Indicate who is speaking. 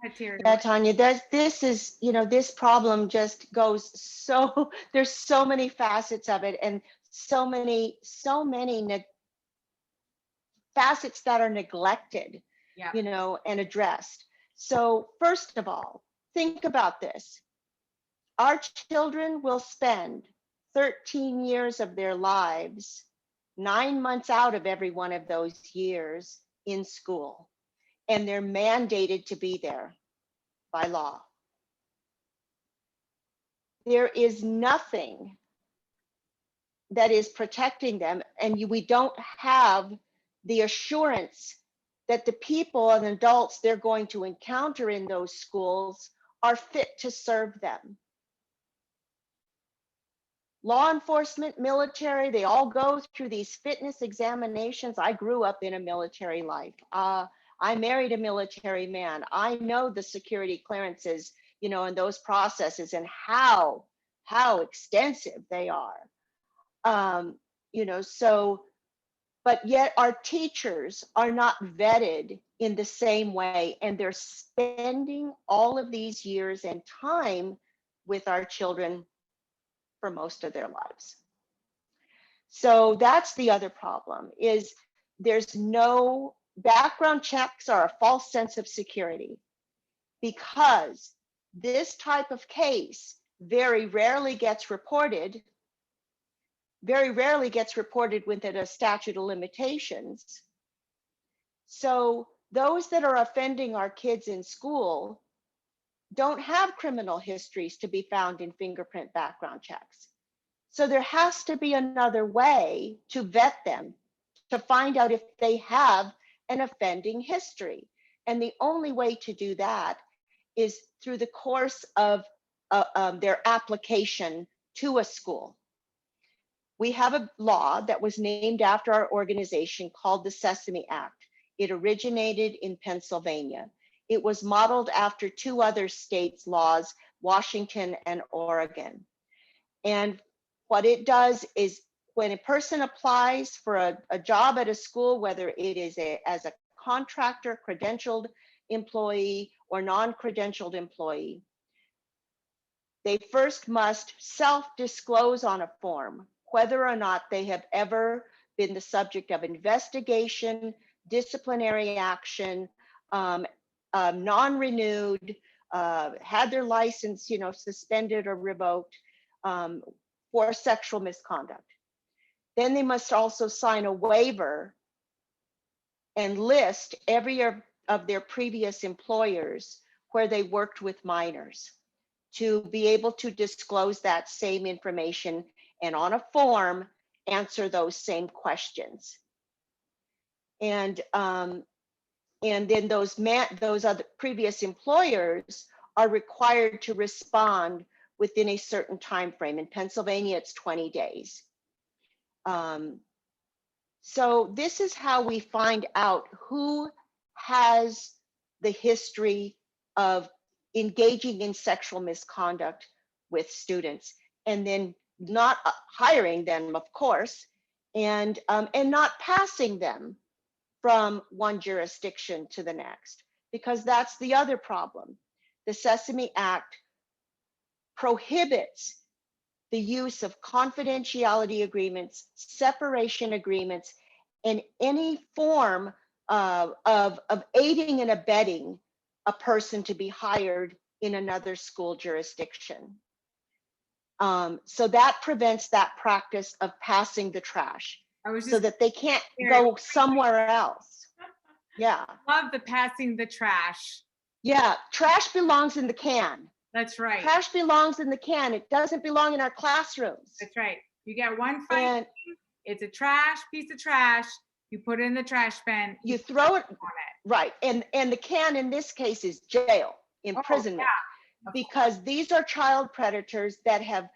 Speaker 1: Hi, Terri.
Speaker 2: Yeah, Tanya, this is, this problem just goes so, there's so many facets of it and so many facets that are neglected,
Speaker 1: Yeah.
Speaker 2: and addressed. So first of all, think about this. Our children will spend 13 years of their lives, 9 months out of every one of those years in school, and they're mandated to be there by law. There is nothing that is protecting them, and we don't have the assurance that the people and adults they're going to encounter in those schools are fit to serve them. Law enforcement, military, they all go through these fitness examinations. I grew up in a military life. I married a military man. I know the security clearances, and those processes and how extensive they are. But yet our teachers are not vetted in the same way, and they're spending all of these years and time with our children for most of their lives. So that's the other problem, is there's no background checks are a false sense of security, because this type of case very rarely gets reported within a statute of limitations. So those that are offending our kids in school don't have criminal histories to be found in fingerprint background checks. So there has to be another way to vet them, to find out if they have an offending history. And the only way to do that is through the course of their application to a school. We have a law that was named after our organization called the S.E.S.A.M.E Act. It originated in Pennsylvania. It was modeled after two other states' laws, Washington and Oregon. And what it does is when a person applies for a job at a school, whether it is as a contractor, credentialed employee, or non-credentialed employee, they first must self-disclose on a form whether or not they have ever been the subject of investigation, disciplinary action, non-renewed, had their license, suspended or revoked for sexual misconduct. Then they must also sign a waiver and list every of their previous employers where they worked with minors, to be able to disclose that same information and on a form answer those same questions. And then those other previous employers are required to respond within a certain time frame. In Pennsylvania, it's 20 days. So this is how we find out who has the history of engaging in sexual misconduct with students, and then not hiring them, of course, and not passing them from one jurisdiction to the next, because that's the other problem. The S.E.S.A.M.E Act prohibits the use of confidentiality agreements, separation agreements, and any form of aiding and abetting a person to be hired in another school jurisdiction. So that prevents that practice of passing the trash, so that they can't go somewhere else. Yeah.
Speaker 1: Love the passing the trash.
Speaker 2: Yeah, trash belongs in the can.
Speaker 1: That's right.
Speaker 2: Trash belongs in the can. It doesn't belong in our classrooms.
Speaker 1: That's right. You get one fine. It's a piece of trash. You put it in the trash bin.
Speaker 2: You throw it on it. Right. And the can in this case is jail, imprisonment, because these are child predators that have